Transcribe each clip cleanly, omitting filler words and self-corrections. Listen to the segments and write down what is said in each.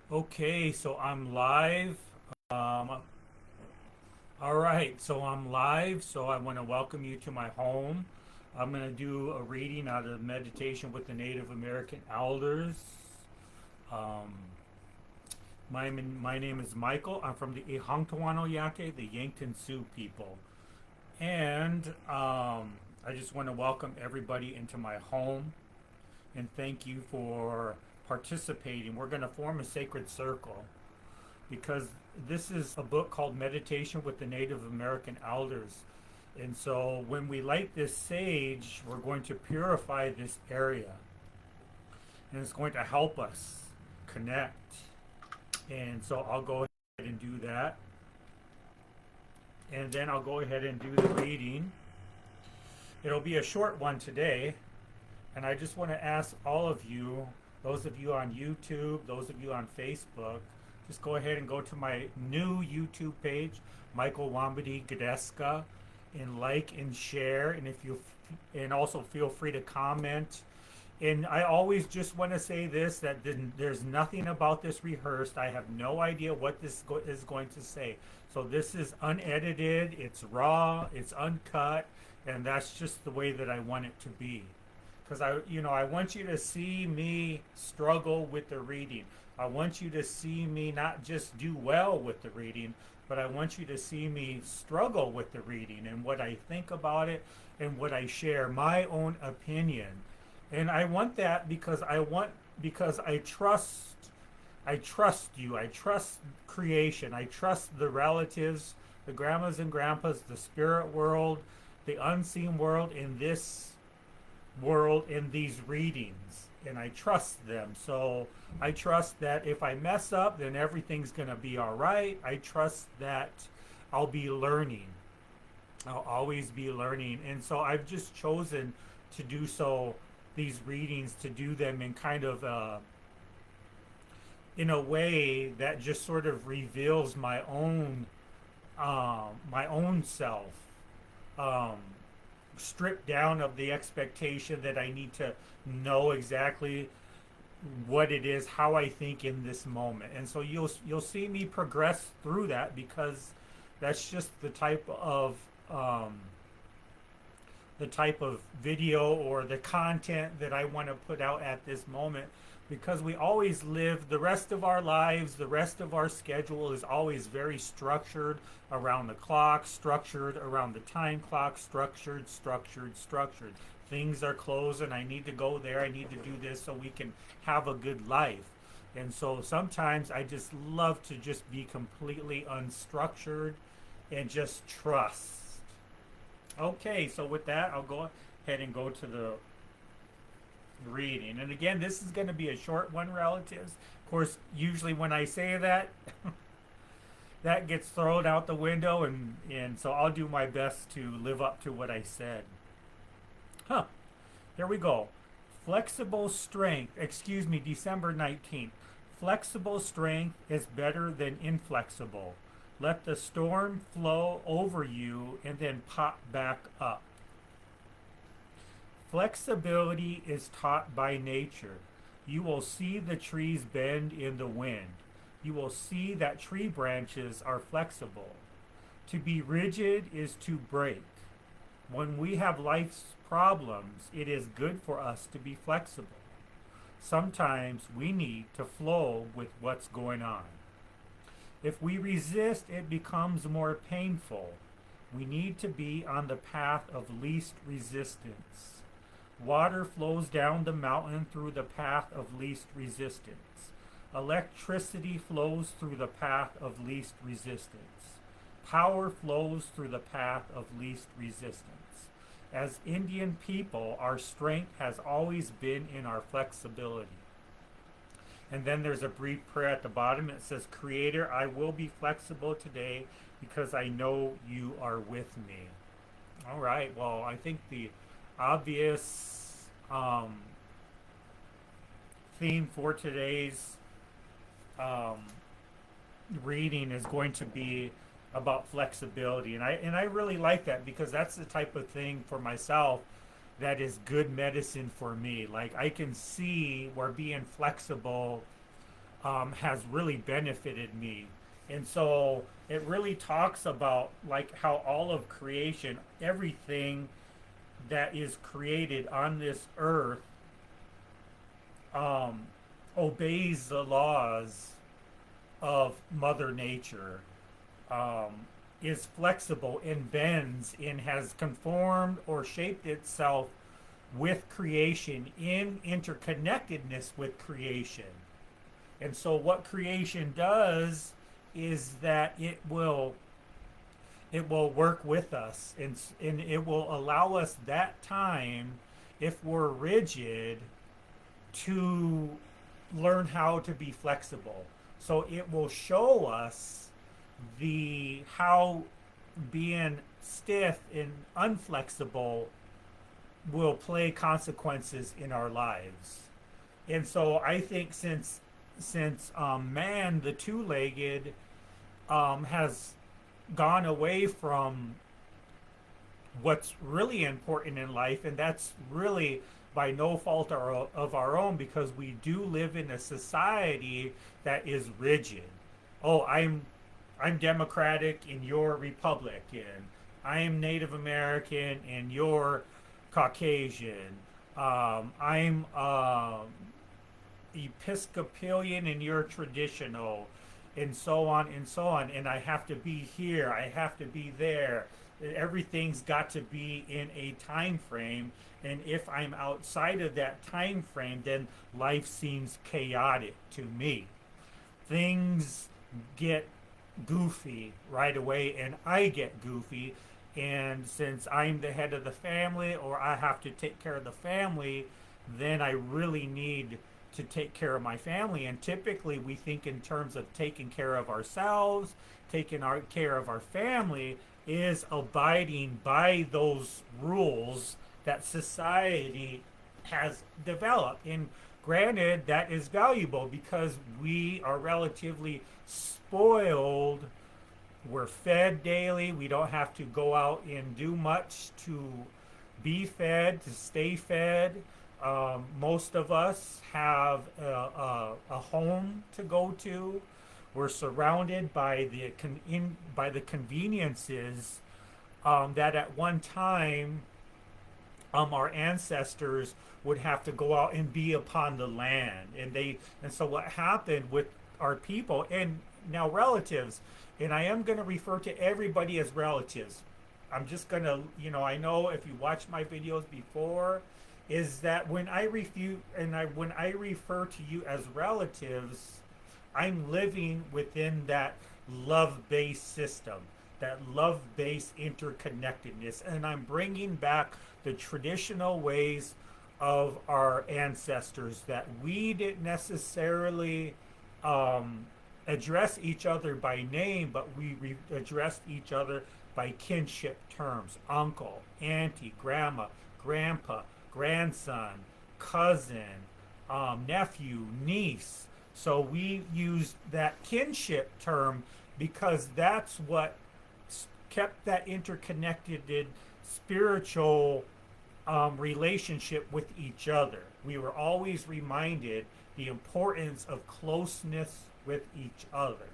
Okay, so I'm live. Um, all right, so I'm live. So I want to welcome you to my home. I'm going to do a reading out of Meditation with the Native American Elders. Um, my name is Michael. I'm from the Ihangtawano Yake, the Yankton Sioux people. And I just want to welcome everybody into my home and thank you for participating. We're going to form a sacred circle because this is a book called Meditation with the Native American Elders. And so when we light this sage, we're going to purify this area and it's going to help us connect. And so I'll go ahead and do that. And then I'll go ahead and do the reading. It'll be a short one today. And I just want to ask all of you, those of you on YouTube, those of you on Facebook, just go ahead and go to my new YouTube page, Michael Wambadi Gadeska, and like and share. And if you and also feel free to comment. And I always just want to say this that there's nothing about this rehearsed. I have no idea what this is going to say. So this is unedited, it's raw, it's uncut, and that's just the way that I want it to be because I want you to see me struggle with the reading. I want you to see me not just do well with the reading, but I want you to see me struggle with the reading and what I think about it and what I share my own opinion. And I want that because I trust you. I trust creation. I trust the relatives, the grandmas and grandpas, the spirit world, the unseen world in this world in these readings, and I trust them. So I trust that if I mess up, then everything's going to be all right. I trust that I'll be learning. I'll always be learning. And so I've just chosen to do so, these readings, to do them in kind of in a way that just sort of reveals my own self. Um, Stripped down of the expectation that I need to know exactly what it is, how I think in this moment. And so you'll see me progress through that because that's just um, the type of video or the content that I want to put out at this moment because we always live the rest of our lives, the rest of our schedule is always very structured around the clock, structured around the time clock, structured. Things are closed and I need to go there, I need to do this so we can have a good life. And so sometimes I just love to just be completely unstructured and just trust. Okay, so with that, I'll go ahead and go to the reading. And again, this is going to be a short one, relatives. Of course, usually when I say that, that gets thrown out the window, and so I'll do my best to live up to what I said. Huh, here we go. Flexible strength, excuse me, December 19th. Flexible strength is better than inflexible. Let the storm flow over you and then pop back up. Flexibility is taught by nature. You will see the trees bend in the wind. You will see that tree branches are flexible. To be rigid is to break. When we have life's problems, it is good for us to be flexible. Sometimes we need to flow with what's going on. If we resist, it becomes more painful. We need to be on the path of least resistance. Water flows down the mountain through the path of least resistance. Electricity flows through the path of least resistance. Power flows through the path of least resistance. As Indian people, our strength has always been in our flexibility. And then there's a brief prayer at the bottom. It says, Creator, I will be flexible today because I know you are with me. All right. Well, I think the obvious theme for today's um, reading is going to be about flexibility, and I really like that because that's the type of thing for myself that is good medicine for me. Like I can see where being flexible has really benefited me. And so it really talks about like how all of creation, everything that is created on this earth, um, obeys the laws of Mother Nature, um, is flexible and bends and has conformed or shaped itself with creation in interconnectedness with creation. And so what creation does is that it will work with us, and it will allow us that time, if we're rigid, to learn how to be flexible. So it will show us the how being stiff and unflexible will play consequences in our lives. And so I think since man, the two-legged, has gone away from what's really important in life, and that's really by no fault of our own, because we do live in a society that is rigid. Oh, I'm Democratic and you're Republican. I am Native American and you're Caucasian. I'm Episcopalian and you're traditional, and so on and so on. And I have to be here, I have to be there. Everything's got to be in a time frame. And if I'm outside of that time frame, then life seems chaotic to me. Things get goofy right away, and I get goofy. And since I'm the head of the family, or I have to take care of the family, then I really need to take care of my family. And typically we think in terms of taking care of ourselves, taking care of our family is abiding by those rules that society has developed. And granted, that is valuable because we are relatively spoiled. We're fed daily. We don't have to go out and do much to be fed, to stay fed. Most of us have a home to go to. We're surrounded by the conveniences that at one time our ancestors would have to go out and be upon the land, and so what happened with our people and now relatives, and I am going to refer to everybody as relatives. I'm just going to, I know if you watched my videos before, is that when I refute and when I refer to you as relatives, I'm living within that love-based system, that love-based interconnectedness, and I'm bringing back the traditional ways of our ancestors that we didn't necessarily address each other by name, but we addressed each other by kinship terms: uncle, auntie, grandma, grandpa, grandson, cousin, nephew, niece. So we used that kinship term because that's what kept that interconnected spiritual relationship with each other. We were always reminded the importance of closeness with each other.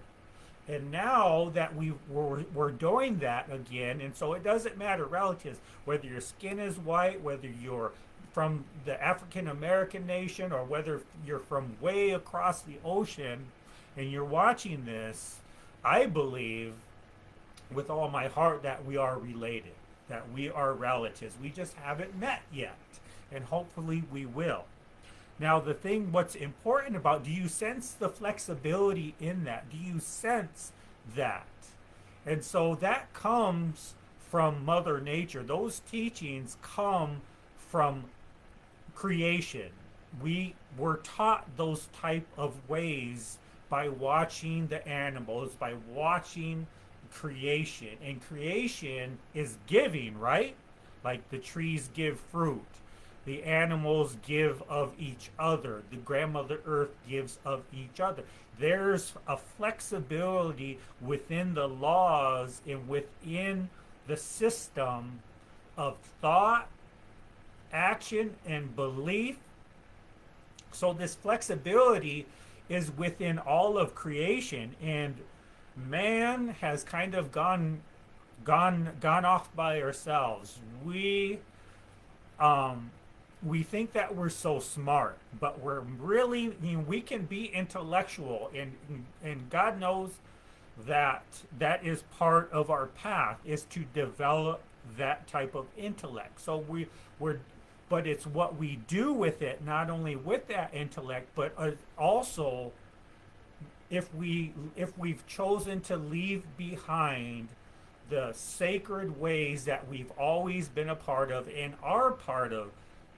And now that we're doing that again, and so it doesn't matter relatives, whether your skin is white, whether you're from the African American nation, or whether you're from way across the ocean and you're watching this, I believe with all my heart that we are related, that we are relatives. We just haven't met yet, and hopefully we will. Now, what's important about, do you sense the flexibility in that? Do you sense that? And so that comes from Mother Nature. Those teachings come from creation. We were taught those type of ways by watching the animals, by watching creation. And creation is giving, right? Like the trees give fruit, the animals give of each other, the grandmother earth gives of each other. There's a flexibility within the laws and within the system of thought, action, and belief. So this flexibility is within all of creation, and man has kind of gone off by ourselves. Um, we think that we're so smart, but we're really, we can be intellectual, and God knows that that is part of our path, is to develop that type of intellect. So we're but it's what we do with it, not only with that intellect, but also if we've chosen to leave behind the sacred ways that we've always been a part of and are part of,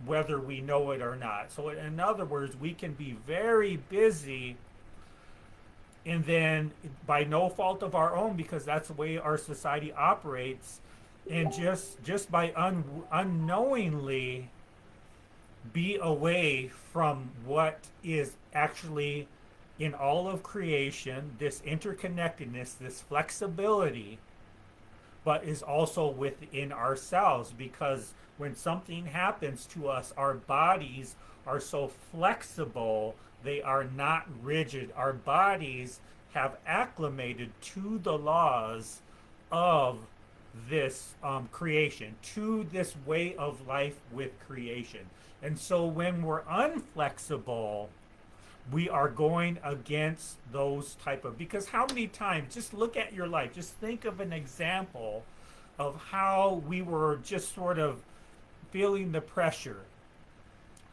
whether we know it or not. So in other words, we can be very busy, and then by no fault of our own, because that's the way our society operates, and just by unknowingly be away from what is actually in all of creation, this interconnectedness, this flexibility, but is also within ourselves. Because when something happens to us, our bodies are so flexible, they are not rigid. Our bodies have acclimated to the laws of this creation, to this way of life with creation. And so when we're unflexible, we are going against those type of, because how many times, just look at your life, just think of an example of how we were just sort of feeling the pressure,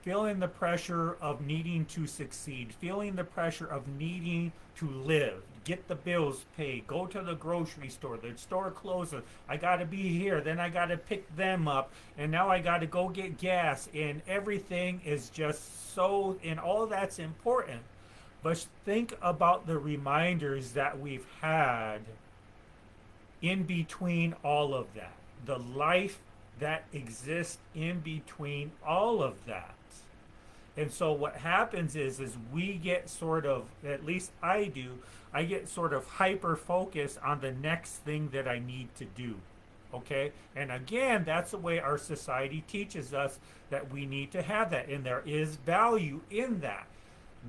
feeling the pressure of needing to succeed, feeling the pressure of needing to live, get the bills paid, go to the grocery store, the store closes, I got to be here, then I got to pick them up, and now I got to go get gas, and everything is just so, and all that's important. But think about the reminders that we've had in between all of that, the life that exists in between all of that. And so what happens is we get sort of, at least I do, I get sort of hyper focused on the next thing that I need to do. Okay? And again, that's the way our society teaches us that we need to have that. And there is value in that.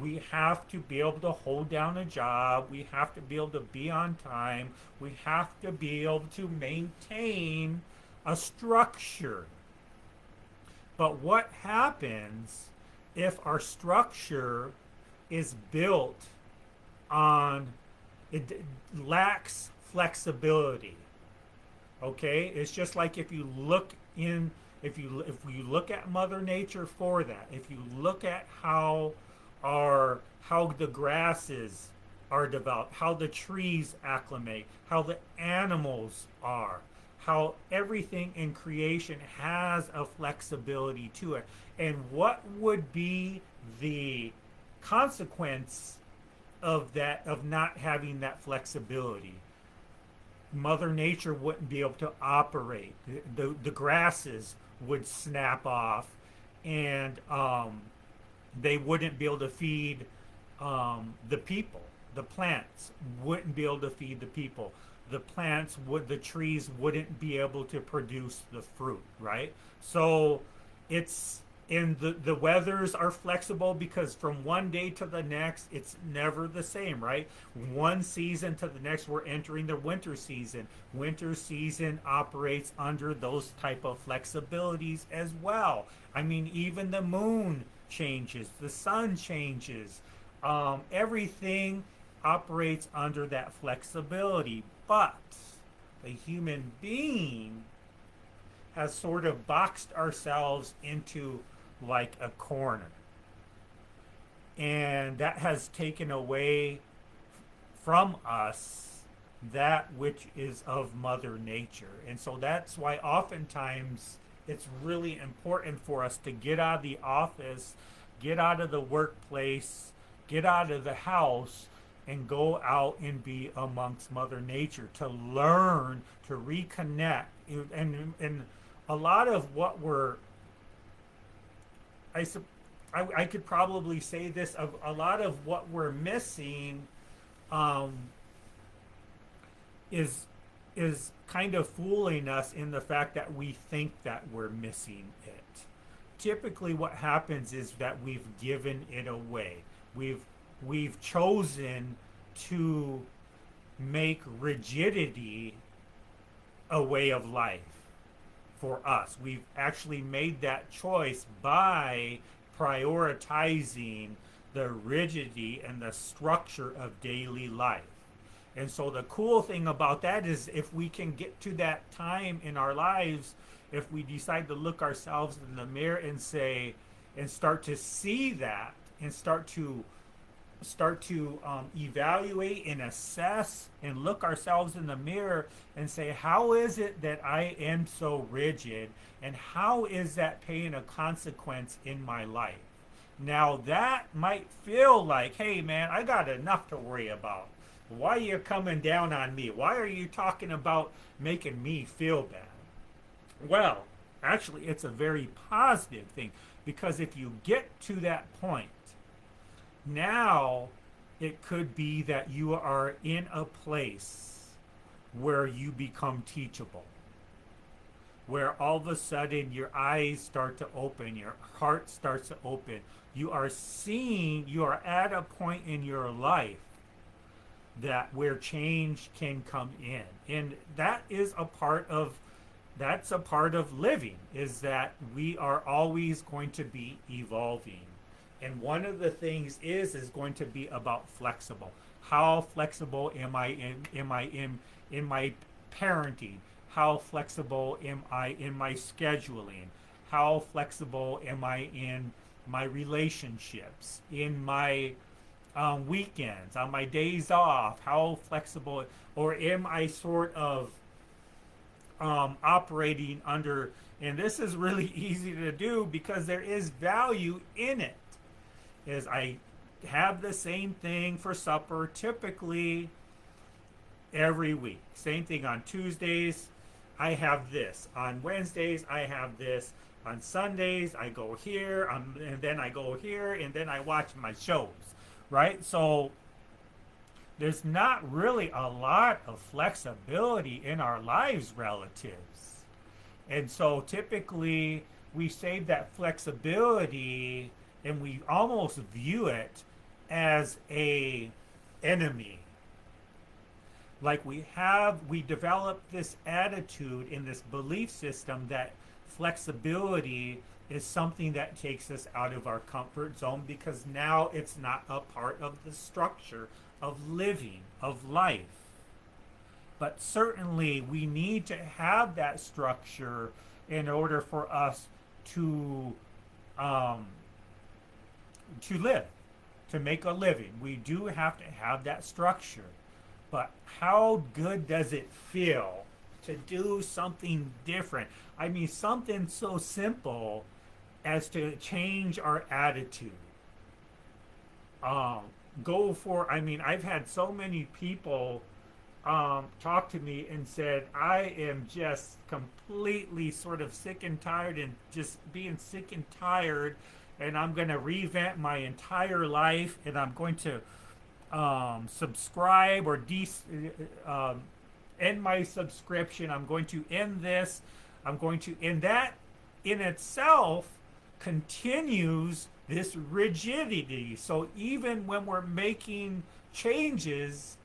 We have to be able to hold down a job. We have to be able to be on time. We have to be able to maintain a structure. But what happens if our structure is built on, it lacks flexibility? Okay, it's just like if you look in, if you look at Mother Nature for that, if you look at how the grasses are developed, how the trees acclimate, how the animals are, how everything in creation has a flexibility to it. And what would be the consequence of that, of not having that flexibility? Mother Nature wouldn't be able to operate. The grasses would snap off, and they wouldn't be able to feed the people. The plants wouldn't be able to feed the people. The trees wouldn't be able to produce the fruit, right? So it's, and the weathers are flexible, because from one day to the next, it's never the same, right? One season to the next, we're entering the winter season. Winter season operates under those type of flexibilities as well. I mean, even the moon changes, the sun changes, everything operates under that flexibility. But the human being has sort of boxed ourselves into like a corner, and that has taken away from us that which is of Mother Nature. And so that's why oftentimes it's really important for us to get out of the office, get out of the workplace, get out of the house, and go out and be amongst Mother Nature, to learn, to reconnect. And a lot of what we're, I could probably say this, of a lot of what we're missing is kind of fooling us in the fact that we think that we're missing it. Typically what happens is that we've given it away. we've chosen to make rigidity a way of life for us. We've actually made that choice by prioritizing the rigidity and the structure of daily life. And so the cool thing about that is if we can get to that time in our lives, if we decide to look ourselves in the mirror and say, and start to see that and start to evaluate and assess and look ourselves in the mirror and say, how is it that I am so rigid, and how is that paying a consequence in my life? Now that might feel like, hey man, I got enough to worry about. Why are you coming down on me? Why are you talking about making me feel bad? Well, actually, it's a very positive thing, because if you get to that point, now it could be that you are in a place where you become teachable, where all of a sudden your eyes start to open, your heart starts to open. You are seeing, you are at a point in your life that where change can come in. And that is a part of living, is that we are always going to be evolving. And one of the things is going to be about flexible. How flexible am I in my parenting? How flexible am I in my scheduling? How flexible am I in my relationships, in my weekends, on my days off? How flexible, or am I sort of operating under, and this is really easy to do because there is value in it, is I have the same thing for supper typically every week. Same thing on Tuesdays, I have this. On Wednesdays, I have this. On Sundays, I go here, and then I go here, and then I watch my shows, right? So there's not really a lot of flexibility in our lives, relatives. And so typically we save that flexibility and we almost view it as a enemy. Like we develop this attitude in this belief system that flexibility is something that takes us out of our comfort zone, because now it's not a part of the structure of living, of life. But certainly we need to have that structure in order for us to live, to make a living. We do have to have that structure. But how good does it feel to do something different? I mean, something so simple as to change our attitude. I've had so many people talk to me and said, I am just completely sort of sick and tired, and just being sick and tired, and I'm going to revamp my entire life, and I'm going to subscribe or end my subscription. I'm going to end this. And that in itself continues this rigidity. So even when we're making changes,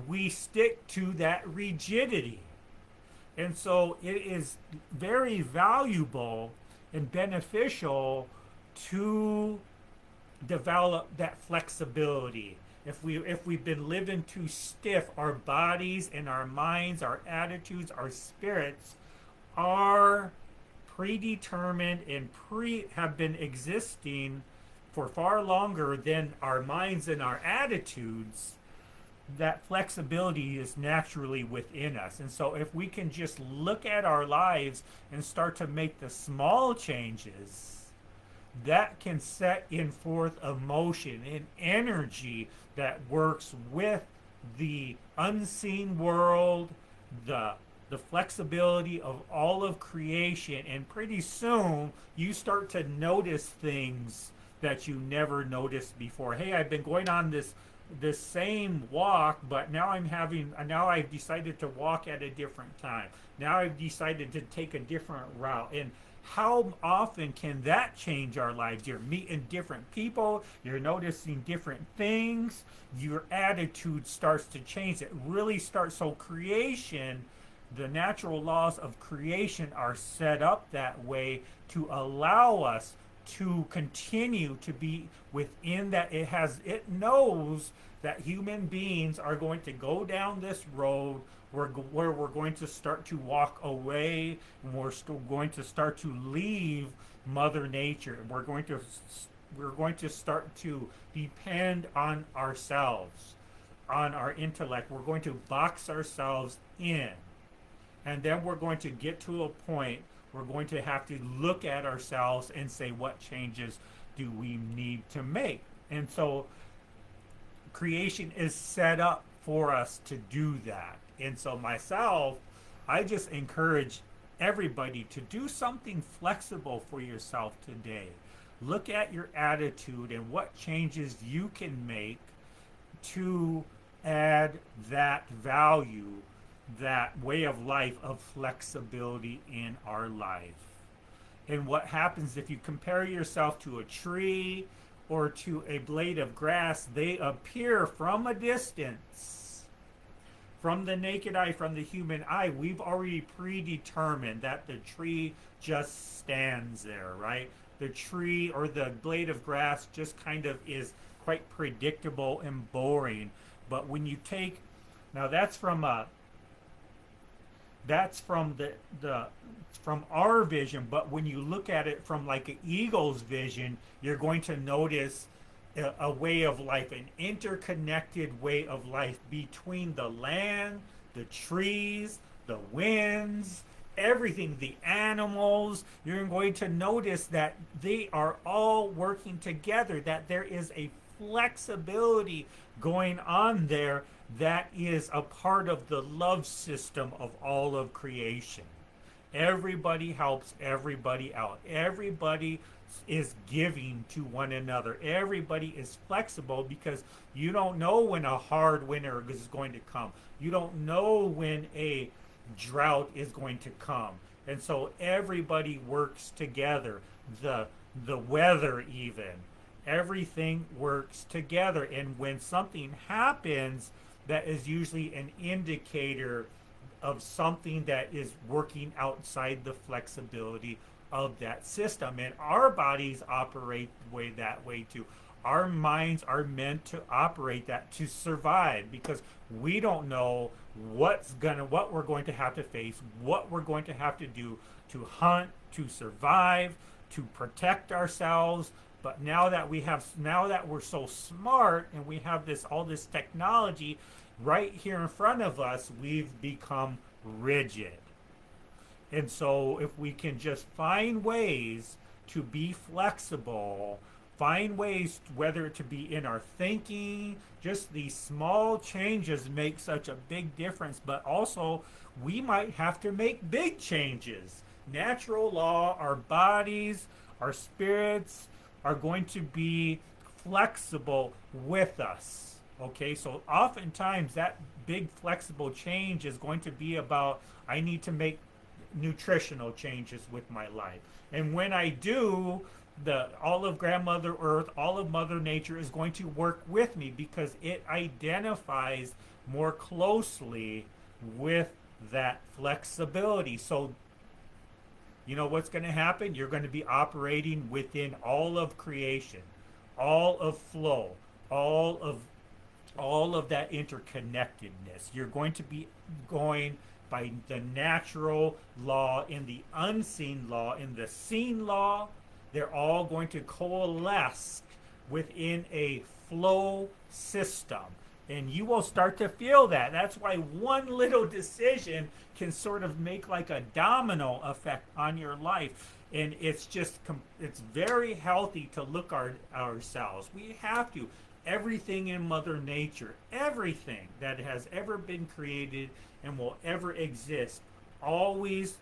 we stick to that rigidity. And so it is very valuable and beneficial to develop that flexibility. If we've been living too stiff, our bodies and our minds, our attitudes, our spirits are predetermined and have been existing for far longer than our minds and our attitudes. That flexibility is naturally within us. And so if we can just look at our lives and start to make the small changes, that can set in forth a motion, an energy that works with the unseen world, the flexibility of all of creation. And pretty soon you start to notice things that you never noticed before. Hey, I've been going on this same walk, but now I've decided to walk at a different time. Now I've decided to take a different route. How often can that change our lives? You're meeting different people, you're noticing different things, your attitude starts to change. It really starts. So, creation, the natural laws of creation are set up that way to allow us to continue to be within that. It knows that human beings are going to go down this road where we're going to start to walk away, and we're still going to start to leave Mother Nature, and we're going to start to depend on ourselves, on our intellect. We're going to box ourselves in, and then we're going to get to a point we're going to have to look at ourselves and say, what changes do we need to make? And so creation is set up for us to do that. And so myself, I just encourage everybody to do something flexible for yourself today. Look at your attitude and what changes you can make to add that value, that way of life of flexibility in our life. And what happens if you compare yourself to a tree or to a blade of grass, they appear from a distance. From the naked eye, from the human eye, we've already predetermined that the tree just stands there, right? The tree or the blade of grass just kind of is quite predictable and boring. But when you take, now that's from the from our vision, but when you look at it from like an eagle's vision, you're going to notice a way of life, an interconnected way of life between the land, the trees, the winds, everything, the animals. You're going to notice that they are all working together, that there is a flexibility going on there that is a part of the love system of all of creation. Everybody helps everybody out. Everybody is giving to one another. Everybody is flexible because you don't know when a hard winter is going to come. You don't know when a drought is going to come. And so everybody works together. The weather even. Everything works together. And when something happens, that is usually an indicator of something that is working outside the flexibility of that system. And our bodies operate that way too. Our minds are meant to operate that to survive, because we don't know what we're going to have to face, what we're going to have to do to hunt, to survive, to protect ourselves. But now that we're so smart and we have all this technology right here in front of us, we've become rigid. And so if we can just find ways to be flexible, find ways, whether it to be in our thinking, just these small changes make such a big difference. But also, we might have to make big changes. Natural law, our bodies, our spirits are going to be flexible with us. Okay, so oftentimes that big flexible change is going to be about, I need to make nutritional changes with my life. And when I do, all of Grandmother Earth, all of Mother Nature is going to work with me because it identifies more closely with that flexibility. So you know what's going to happen? You're going to be operating within all of creation, all of flow, all of that interconnectedness. You're going to be going by the natural law, in the unseen law, in the seen law. They're all going to coalesce within a flow system. And you will start to feel that. That's why one little decision can sort of make like a domino effect on your life. And it's very healthy to look at ourselves. We have to. Everything in Mother Nature, everything that has ever been created and will ever exist, always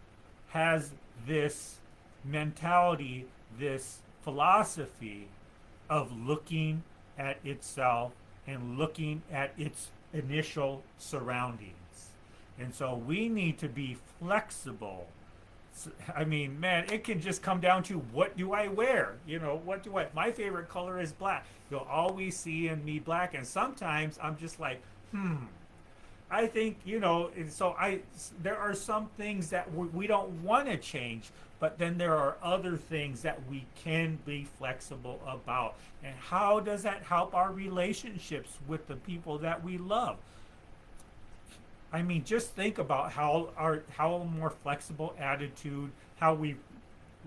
has this mentality, this philosophy of looking at itself and looking at its initial surroundings. And so we need to be flexible I mean, man, it can just come down to what do I wear? You know, what do I? My favorite color is black. You'll always see in me black, and sometimes I'm just like, I think, you know, and so there are some things that we don't want to change, but then there are other things that we can be flexible about. And how does that help our relationships with the people that we love? I mean, just think about how a more flexible attitude, how we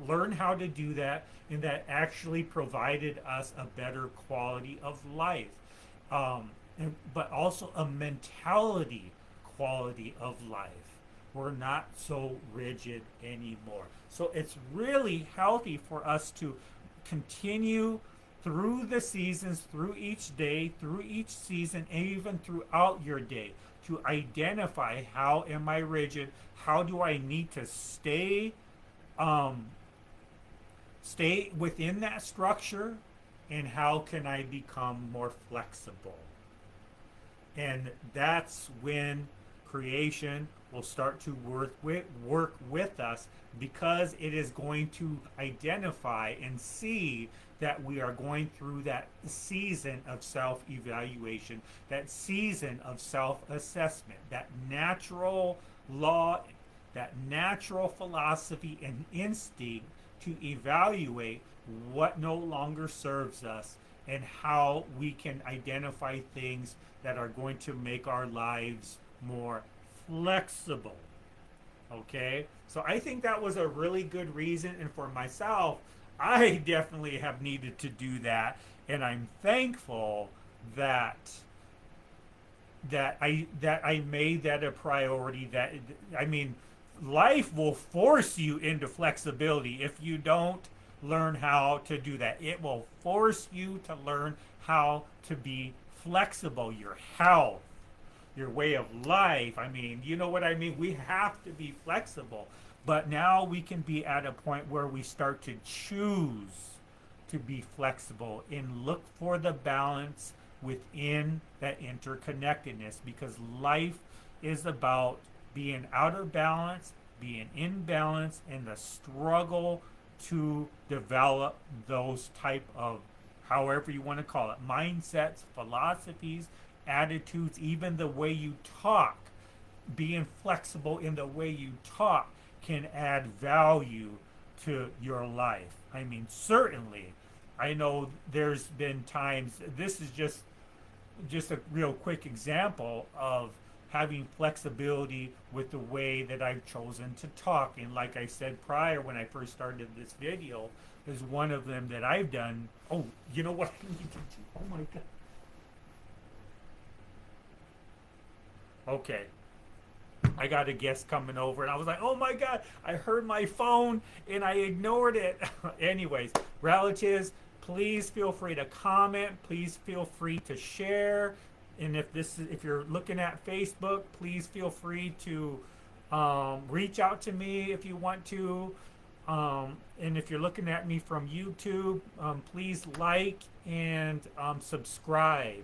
learn how to do that, and that actually provided us a better quality of life, but also a mentality quality of life. We're not so rigid anymore. So it's really healthy for us to continue through the seasons, through each day, through each season, and even throughout your day to identify how am I rigid, how do I need to um, stay within that structure, and how can I become more flexible. And that's when creation will start to work with us, because it is going to identify and see that we are going through that season of self-evaluation, that season of self-assessment, that natural law, that natural philosophy and instinct to evaluate what no longer serves us and how we can identify things that are going to make our lives more flexible. Okay? So I think that was a really good reason. And for myself, I definitely have needed to do that. And I'm thankful that I made that a priority. That, I mean, life will force you into flexibility if you don't learn how to do that. It will force you to learn how to be flexible. Your health, your way of life. I mean, you know what I mean? We have to be flexible. But now we can be at a point where we start to choose to be flexible and look for the balance within that interconnectedness, because life is about being out of balance, being in balance, and the struggle to develop those type of, however you want to call it, mindsets, philosophies, attitudes, even the way you talk. Being flexible in the way you talk can add value to your life. I mean, certainly, I know there's been times, this is just a real quick example of having flexibility with the way that I've chosen to talk. And like I said prior, when I first started this video, is one of them that I've done. Oh, you know what I need to do? Oh my God. Okay. I got a guest coming over, and I was like, oh my God, I heard my phone and I ignored it. Anyways, relatives, please feel free to comment. Please feel free to share. And if you're looking at Facebook, please feel free to reach out to me if you want to. And if you're looking at me from YouTube, please like and subscribe,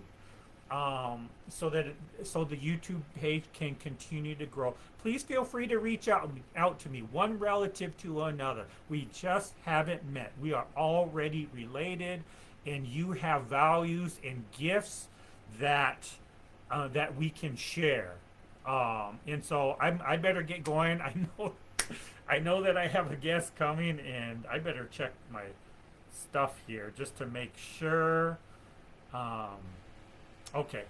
so the YouTube page can continue to grow. Please feel free to reach out to me, one relative to another. We just haven't met. We are already related, and you have values and gifts that we can share. And so I better get going. I know that I have a guest coming, and I better check my stuff here just to make sure. Okay.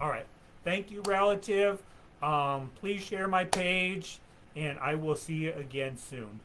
All right. Thank you, relative. Please share my page, and I will see you again soon.